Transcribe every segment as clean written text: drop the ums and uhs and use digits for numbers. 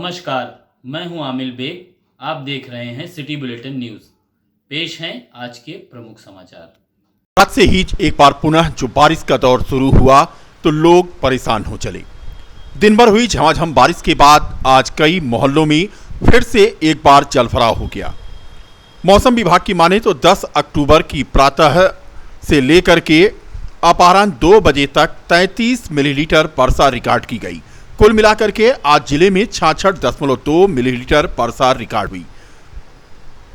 नमस्कार, मैं हूं आमिल बेग। आप देख रहे हैं सिटी बुलेटिन न्यूज़। पेश हैं आज के प्रमुख समाचार। आज से ही एक बार पुनः जो बारिश का दौर शुरू हुआ तो लोग परेशान हो चले। दिन भर हुई झमाझम बारिश के बाद आज कई मोहल्लों में फिर से एक बार जलभराव हो गया। मौसम विभाग की माने तो 10 अक्टूबर की प्रातः से लेकर के अपराह्न 2 बजे तक 33 मिलीलीटर वर्षा रिकॉर्ड की गई। कुल मिलाकर के आज जिले में 66.2 मिलीलीटर वर्षा रिकॉर्ड हुई।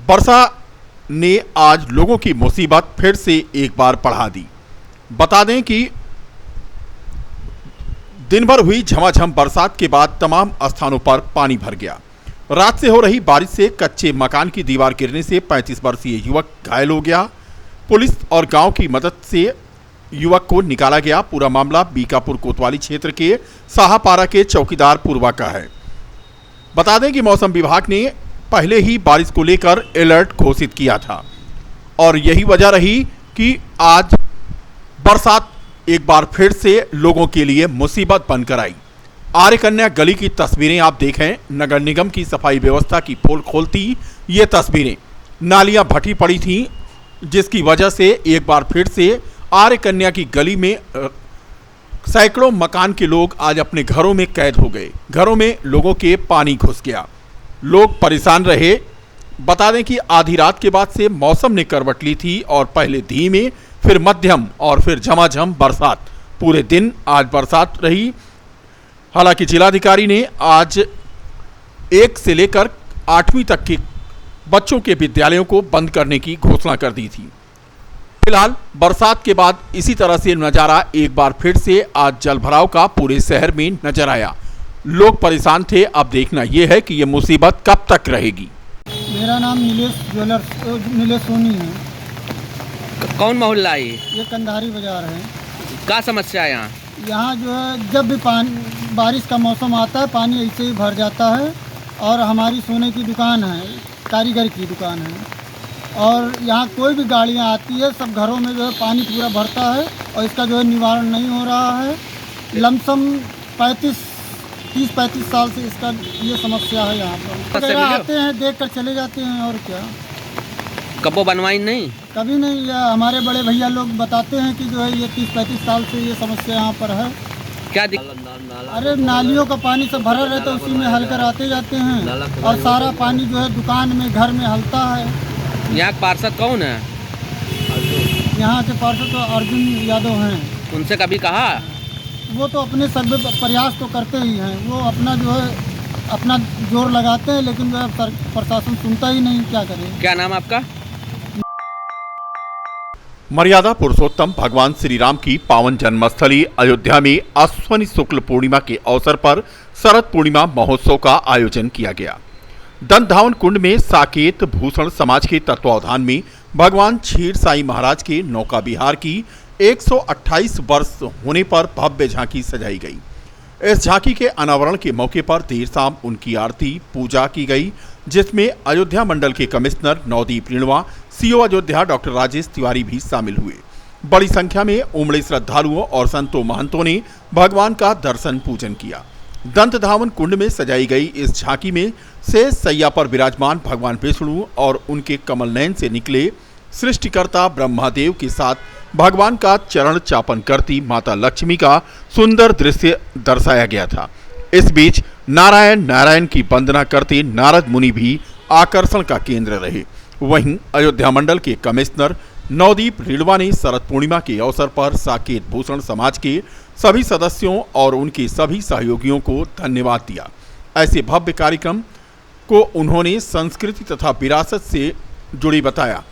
वर्षा ने आज लोगों की मुसीबत फिर से एक बार बढ़ा दी। बता दें कि दिन भर हुई झमाझम बरसात के बाद तमाम स्थानों पर पानी भर गया। रात से हो रही बारिश से कच्चे मकान की दीवार गिरने से 35 वर्षीय युवक घायल हो गया। पुलिस और गांव की मदद से युवक को निकाला गया। पूरा मामला बीकापुर कोतवाली क्षेत्र के साहापारा के चौकीदार पूर्वा का है। बता दें कि मौसम विभाग ने पहले ही बारिश को लेकर अलर्ट घोषित किया था और यही वजह रही कि आज बरसात एक बार फिर से लोगों के लिए मुसीबत बनकर आई। आर्य कन्या गली की तस्वीरें आप देखें। नगर निगम की सफाई व्यवस्था की पोल खोलती ये तस्वीरें, नालियां भटी पड़ी थीं, जिसकी वजह से एक बार फिर से आर्य कन्या की गली में सैकड़ों मकान के लोग आज अपने घरों में कैद हो गए। घरों में लोगों के पानी घुस गया, लोग परेशान रहे। बता दें कि आधी रात के बाद से मौसम ने करवट ली थी और पहले धीमे, फिर मध्यम और फिर झमाझम बरसात। पूरे दिन आज बरसात रही। हालांकि जिलाधिकारी ने आज 1 से लेकर 8वीं तक के बच्चों के विद्यालयों को बंद करने की घोषणा कर दी थी। फिलहाल बरसात के बाद इसी तरह से नजारा एक बार फिर से आज जलभराव का पूरे शहर में नजर आया। लोग परेशान थे। अब देखना यह है कि यह मुसीबत कब तक रहेगी। मेरा नाम नीलेश सोनी है। कौन मोहल्ला है ये कंधारी बाजार है। क्या समस्या है यहाँ? यहाँ जो है जब भी बारिश का मौसम आता है पानी ऐसे ही भर जाता है और हमारी सोने की दुकान है, कारीगर की दुकान है और यहाँ कोई भी गाड़ियाँ आती है सब घरों में जो है पानी पूरा भरता है और इसका जो है निवारण नहीं हो रहा है। लमसम 30-35 साल से इसका ये समस्या है। यहाँ पर आते हैं देख कर चले जाते हैं और क्या। कबो बनवाई नहीं? कभी नहीं। हमारे बड़े भैया लोग बताते हैं कि जो है ये 30-35 साल से ये समस्या यहाँ पर है। क्या अरे नालियों का पानी सब भरा रहता है, उसी में हलकर आते जाते हैं और सारा पानी जो है दुकान में घर में हलता है। यहाँ पार्षद कौन है? यहाँ के पार्षद तो अर्जुन यादव हैं। उनसे कभी कहा? वो तो अपने सब प्रयास तो करते ही हैं। वो अपना जो है अपना जोर लगाते हैं लेकिन जो है प्रशासन सुनता ही नहीं। क्या करें। क्या नाम आपका? मर्यादा पुरुषोत्तम भगवान श्री राम की पावन जन्मस्थली अयोध्या में अश्विनी शुक्ल पूर्णिमा के अवसर पर शरद पूर्णिमा महोत्सव का आयोजन किया गया। दंतधावन कुंड में साकेत भूषण समाज के तत्वावधान में भगवान क्षीर साई महाराज के नौका विहार की 128 वर्ष होने पर भव्य झांकी सजाई गई। इस झांकी के अनावरण के मौके पर देर शाम उनकी आरती पूजा की गई, जिसमें अयोध्या मंडल के commissioner Navdeep Rinwa, CO Ayodhya doctor Rajesh Tiwari भी शामिल हुए। बड़ी संख्या में उमड़े श्रद्धालुओं और संतों महंतों ने भगवान का दर्शन पूजन किया। दंतधावन कुंड में सजाई गई इस झांकी में से सैया पर विराजमान भगवान विष्णु और उनके कमल नयन से निकले सृष्टिकर्ता ब्रह्मादेव के साथ भगवान का चरण चापन करती माता लक्ष्मी का सुंदर दृश्य दर्शाया गया था। इस बीच नारायण नारायण की वंदना करते नारद मुनि भी आकर्षण का केंद्र रहे। वहीं अयोध्या मंडल के कमिश्नर नवदीप रिणवा ने शरद पूर्णिमा के अवसर पर साकेत भूषण समाज के सभी सदस्यों और उनके सभी सहयोगियों को धन्यवाद दिया। ऐसे भव्य कार्यक्रम को उन्होंने संस्कृति तथा विरासत से जुड़ी बताया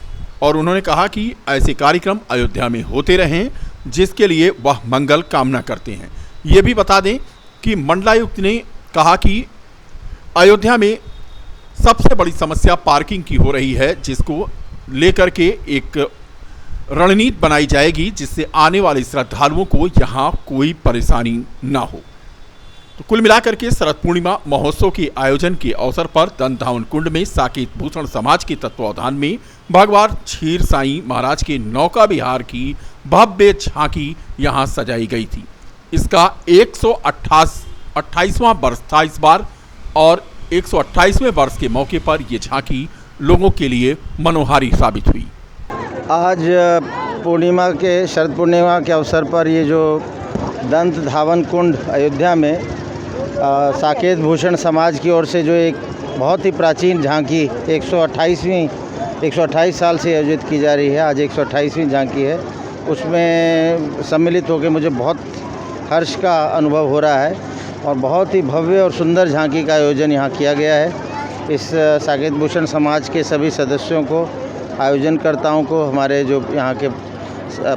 और उन्होंने कहा कि ऐसे कार्यक्रम अयोध्या में होते रहें, जिसके लिए वह मंगल कामना करते हैं। ये भी बता दें कि मंडलायुक्त ने कहा कि अयोध्या में सबसे बड़ी समस्या पार्किंग की हो रही है, जिसको लेकर के एक रणनीति बनाई जाएगी जिससे आने वाले श्रद्धालुओं को यहाँ कोई परेशानी ना हो। तो कुल मिलाकर के शरद पूर्णिमा महोत्सव के आयोजन के अवसर पर दंतधावन कुंड में साकेत भूषण समाज के तत्वावधान में भगवान क्षीर साई महाराज के नौका विहार की भव्य झांकी यहाँ सजाई गई थी। इसका 128वां वर्ष था इस बार और 128वें वर्ष के मौके पर ये झांकी लोगों के लिए मनोहारी साबित हुई। आज पूर्णिमा के शरद पूर्णिमा के अवसर पर ये जो दंत धावन कुंड अयोध्या में साकेत भूषण समाज की ओर से जो एक बहुत ही प्राचीन झांकी 128 साल से आयोजित की जा रही है, आज 128वीं झांकी है, उसमें सम्मिलित होकर मुझे बहुत हर्ष का अनुभव हो रहा है और बहुत ही भव्य और सुंदर झांकी का आयोजन यहाँ किया गया है। इस साकेत भूषण समाज के सभी सदस्यों को, आयोजनकर्ताओं को, हमारे जो यहाँ के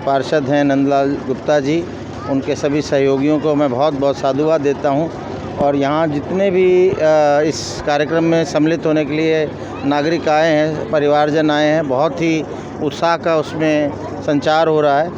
पार्षद हैं नंदलाल गुप्ता जी, उनके सभी सहयोगियों को मैं बहुत बहुत साधुवाद देता हूँ। और यहाँ जितने भी इस कार्यक्रम में सम्मिलित होने के लिए नागरिक आए हैं, परिवारजन आए हैं, बहुत ही उत्साह का उसमें संचार हो रहा है।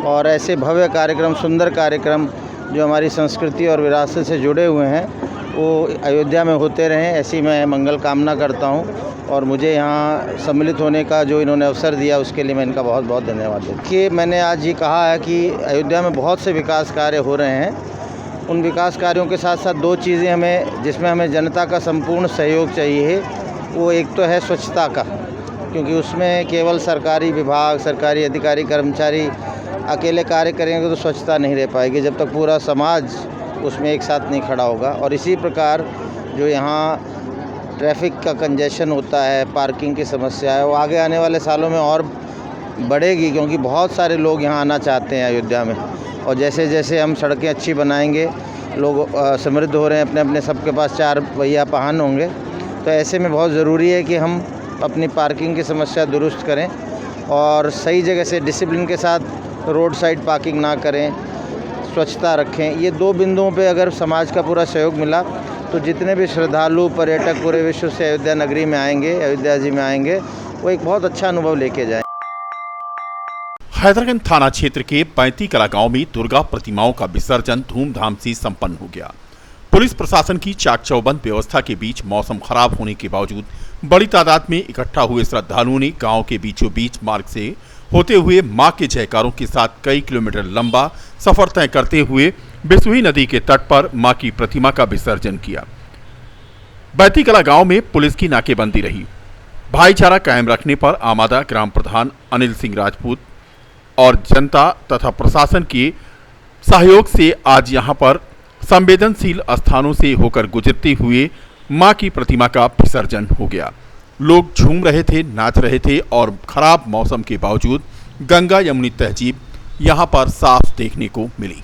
और ऐसे भव्य कार्यक्रम, सुंदर कार्यक्रम जो हमारी संस्कृति और विरासत से जुड़े हुए हैं, वो अयोध्या में होते रहें, ऐसी मैं मंगल कामना करता हूँ। और मुझे यहाँ सम्मिलित होने का जो इन्होंने अवसर दिया, उसके लिए मैं इनका बहुत बहुत धन्यवाद देता हूँ। कि मैंने आज ये कहा है कि अयोध्या में बहुत से विकास कार्य हो रहे हैं। उन विकास कार्यों के साथ साथ दो चीज़ें हमें, जिसमें हमें जनता का संपूर्ण सहयोग चाहिए, वो एक तो है स्वच्छता का, क्योंकि उसमें केवल सरकारी विभाग, सरकारी अधिकारी, कर्मचारी अकेले कार्य करेंगे तो स्वच्छता नहीं रह पाएगी जब तक पूरा समाज उसमें एक साथ नहीं खड़ा होगा। और इसी प्रकार जो यहाँ ट्रैफिक का कंजेशन होता है, पार्किंग की समस्या है, वो आगे आने वाले सालों में और बढ़ेगी, क्योंकि बहुत सारे लोग यहाँ आना चाहते हैं अयोध्या में। और जैसे जैसे हम सड़कें अच्छी बनाएंगे, लोग समृद्ध हो रहे हैं, अपने अपने सबके पास 4 पहिया वाहन होंगे, तो ऐसे में बहुत ज़रूरी है कि हम अपनी पार्किंग की समस्या दुरुस्त करें और सही जगह से डिसिप्लिन के साथ रोड साइड पार्किंग ना करें, स्वच्छता रखें। ये 2 बिंदुओं पे अगर समाज का पूरा सहयोग मिला तो जितने भी श्रद्धालु, पर्यटक पूरे विश्व से अयोध्या नगरी में आएंगे, अयोध्या जी में आएंगे, वो एक बहुत अच्छा अनुभव लेके जाएं। हैदरगंज थाना क्षेत्र के 35 कला गांव में दुर्गा प्रतिमाओं का विसर्जन धूमधाम से संपन्न हो गया। पुलिस प्रशासन की चाक चौबंद व्यवस्था के बीच मौसम खराब होने के बावजूद बड़ी तादाद में इकट्ठा हुए श्रद्धालुओं ने गांव के बीचों बीच मार्ग से होते हुए मां के जयकारों के साथ कई किलोमीटर लंबा सफर तय करते हुए बिसुई नदी के तट पर मां की प्रतिमा का विसर्जन किया। बैतीकला गांव में पुलिस की नाकेबंदी रही। भाईचारा कायम रखने पर आमादा ग्राम प्रधान अनिल सिंह राजपूत और जनता तथा प्रशासन के सहयोग से आज यहां पर संवेदनशील स्थानों से होकर गुजरते हुए मां की प्रतिमा का विसर्जन हो गया। लोग झूम रहे थे, नाच रहे थे और खराब मौसम के बावजूद गंगा यमुनी तहजीब यहां पर साफ देखने को मिली।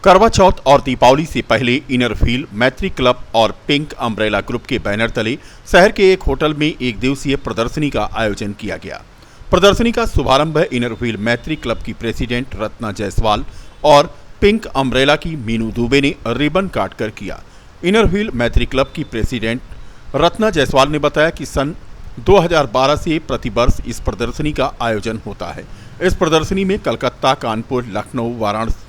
करवा चौथ और दीपावली से पहले इनर व्हील, मैत्री क्लब और पिंक अम्ब्रेला ग्रुप के बैनर तले शहर के एक होटल में एक दिवसीय प्रदर्शनी का आयोजन किया गया। प्रदर्शनी का शुभारंभ इनर व्हील मैत्री क्लब की प्रेसिडेंट रत्ना जायसवाल और पिंक अम्ब्रेला की मीनू दुबे ने रिबन काटकर किया। इनर व्हील मैत्री क्लब की प्रेसिडेंट रत्ना जायसवाल ने बताया कि सन 2012 से प्रतिवर्ष इस प्रदर्शनी का आयोजन होता है। इस प्रदर्शनी में कलकत्ता, कानपुर, लखनऊ, वाराणसी,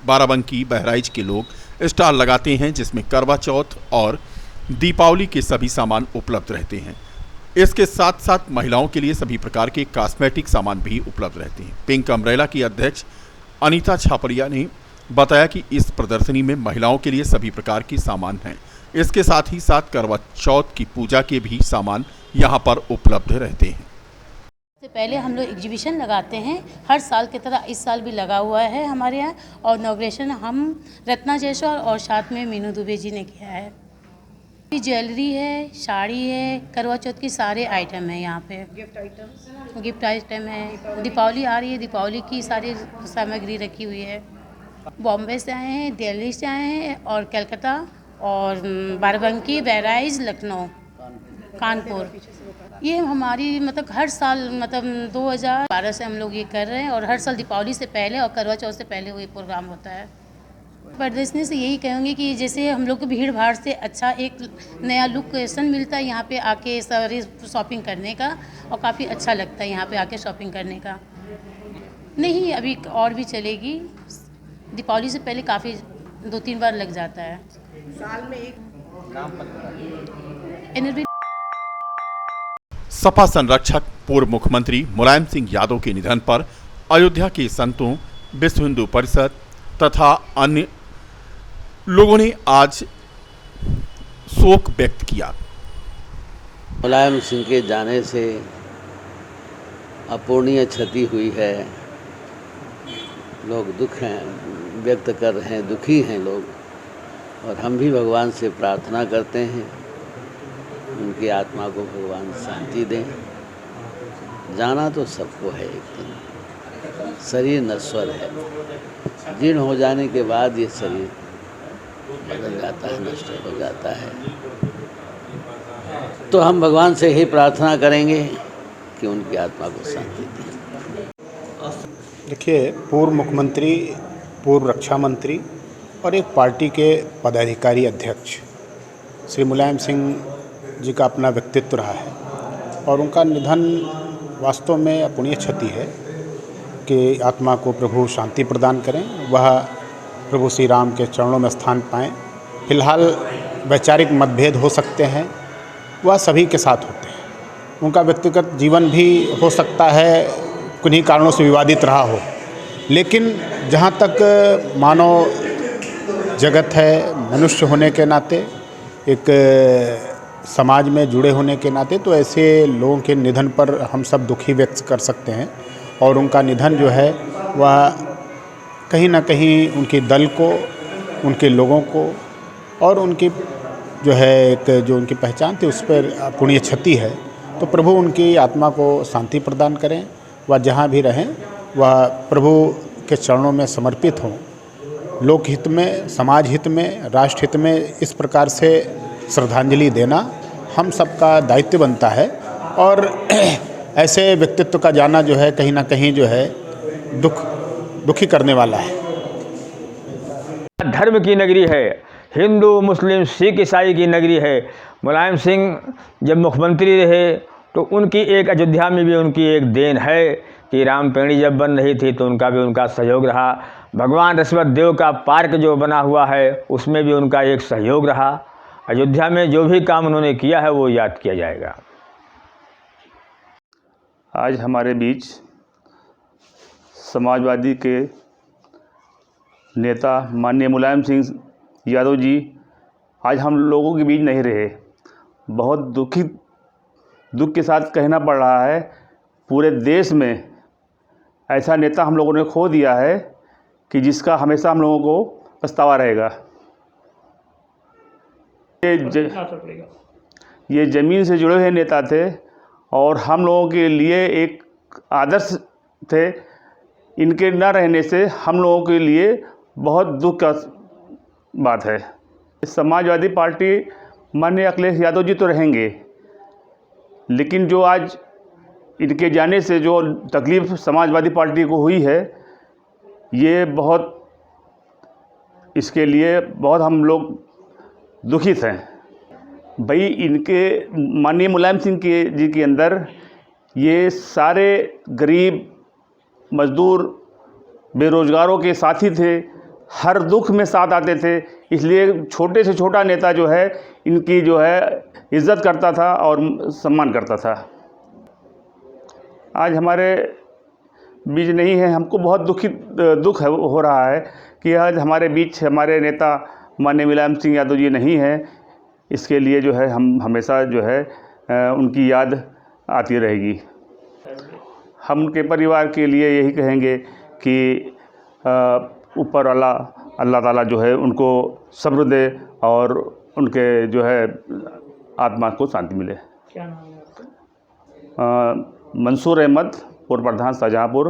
बाराबंकी, बहराइच के लोग स्टॉल लगाते हैं, जिसमें करवा चौथ और दीपावली के सभी सामान उपलब्ध रहते हैं। इसके साथ साथ महिलाओं के लिए सभी प्रकार के कॉस्मेटिक सामान भी उपलब्ध रहते हैं। पिंक अम्ब्रेला की अध्यक्ष अनीता छापरिया ने बताया कि इस प्रदर्शनी में महिलाओं के लिए सभी प्रकार के सामान हैं। इसके साथ ही साथ करवा चौथ की पूजा के भी सामान यहाँ पर उपलब्ध रहते हैं। से पहले हम लोग एग्जीबिशन लगाते हैं, हर साल की तरह इस साल भी लगा हुआ है हमारे यहाँ, और इनॉग्रेशन हम रत्ना जायसवाल और साथ में मीनू दुबे जी ने किया है। ज्वेलरी है, साड़ी है, करवा चौथ की सारे आइटम है यहाँ पे, गिफ्ट आइटम है। दीपावली आ रही है, दीपावली की सारी सामग्री रखी हुई है। बॉम्बे से आए हैं, दिल्ली से आए हैं और कलकत्ता और बाराबंकी, बहराइच, लखनऊ, कानपुर। ये हमारी मतलब हर साल मतलब 2012 से हम लोग ये कर रहे हैं और हर साल दीपावली से पहले और करवा चौथ से पहले वो प्रोग्राम होता है। प्रदर्शनी से यही कहूँगी कि जैसे हम लोग को भीड़ भाड़ से अच्छा एक नया लोकेशन मिलता है यहाँ पे आके सारी शॉपिंग करने का, और काफ़ी अच्छा लगता है यहाँ पे आके शॉपिंग करने का। नहीं, अभी और भी चलेगी। दीपावली से पहले काफ़ी 2-3 बार लग जाता है। साल में एक सपा संरक्षक पूर्व मुख्यमंत्री मुलायम सिंह यादव के निधन पर अयोध्या के संतों, विश्व हिंदू परिषद तथा अन्य लोगों ने आज शोक व्यक्त किया। मुलायम सिंह के जाने से अपूर्णीय क्षति हुई है। लोग दुख हैं व्यक्त कर रहे हैं, दुखी हैं लोग, और हम भी भगवान से प्रार्थना करते हैं उनकी आत्मा को भगवान शांति दें। जाना तो सबको है एक दिन, शरीर नश्वर है, जीर्ण हो जाने के बाद ये शरीर बदल जाता है, नष्ट हो जाता है। तो हम भगवान से ही प्रार्थना करेंगे कि उनकी आत्मा को शांति दें। देखिए, पूर्व मुख्यमंत्री, पूर्व रक्षा मंत्री और एक पार्टी के पदाधिकारी अध्यक्ष श्री मुलायम सिंह जी का अपना व्यक्तित्व रहा है और उनका निधन वास्तव में अपूर्णीय क्षति है कि आत्मा को प्रभु शांति प्रदान करें, वह प्रभु श्री राम के चरणों में स्थान पाएं। फिलहाल वैचारिक मतभेद हो सकते हैं, वह सभी के साथ होते हैं। उनका व्यक्तिगत जीवन भी हो सकता है किन्हीं कारणों से विवादित रहा हो, लेकिन जहाँ तक मानव जगत है, मनुष्य होने के नाते, एक समाज में जुड़े होने के नाते, तो ऐसे लोगों के निधन पर हम सब दुखी व्यक्त कर सकते हैं। और उनका निधन जो है वह कहीं ना कहीं उनके दल को, उनके लोगों को और उनकी जो है एक जो उनकी पहचान थी उस पर अपूर्णीय क्षति है। तो प्रभु उनकी आत्मा को शांति प्रदान करें, वह जहाँ भी रहें वह प्रभु के चरणों में समर्पित हों। लोकहित में, समाज हित में, राष्ट्र हित में इस प्रकार से श्रद्धांजलि देना हम सबका दायित्व बनता है। और ऐसे व्यक्तित्व का जाना जो है कहीं ना कहीं जो है दुखी करने वाला है। धर्म की नगरी है, हिंदू मुस्लिम सिख ईसाई की नगरी है। मुलायम सिंह जब मुख्यमंत्री रहे तो उनकी एक अयोध्या में भी उनकी एक देन है कि रामपेड़ी जब बन रही थी तो उनका सहयोग रहा। भगवान ऋषभ देव का पार्क जो बना हुआ है उसमें भी उनका एक सहयोग रहा। अयोध्या में जो भी काम उन्होंने किया है वो याद किया जाएगा। आज हमारे बीच समाजवादी के नेता माननीय मुलायम सिंह यादव जी आज हम लोगों के बीच नहीं रहे। बहुत दुख के साथ कहना पड़ रहा है, पूरे देश में ऐसा नेता हम लोगों ने खो दिया है कि जिसका हमेशा हम लोगों को पछतावा रहेगा। ये ज़मीन से जुड़े हुए नेता थे और हम लोगों के लिए एक आदर्श थे। इनके न रहने से हम लोगों के लिए बहुत दुख का बात है। समाजवादी पार्टी माननीय अखिलेश यादव जी तो रहेंगे, लेकिन जो आज इनके जाने से जो तकलीफ़ समाजवादी पार्टी को हुई है, ये इसके लिए बहुत हम लोग दुखित हैं। भाई इनके माननीय मुलायम सिंह जी के अंदर ये सारे गरीब, मजदूर, बेरोज़गारों के साथी थे, हर दुख में साथ आते थे। इसलिए छोटे से छोटा नेता जो है इनकी जो है इज़्ज़त करता था और सम्मान करता था। आज हमारे बीच नहीं है, हमको बहुत दुख हो रहा है कि आज हमारे बीच हमारे नेता माननीय मुलायम सिंह यादव जी नहीं हैं। इसके लिए जो है हम हमेशा जो है उनकी याद आती रहेगी। हम उनके परिवार के लिए यही कहेंगे कि ऊपर वाला अल्लाह ताला जो है उनको सब्र दे और उनके जो है आत्मा को शांति मिले। क्या नाम है आपका? मंसूर अहमद, पूर्व प्रधान शाहजहाँपुर।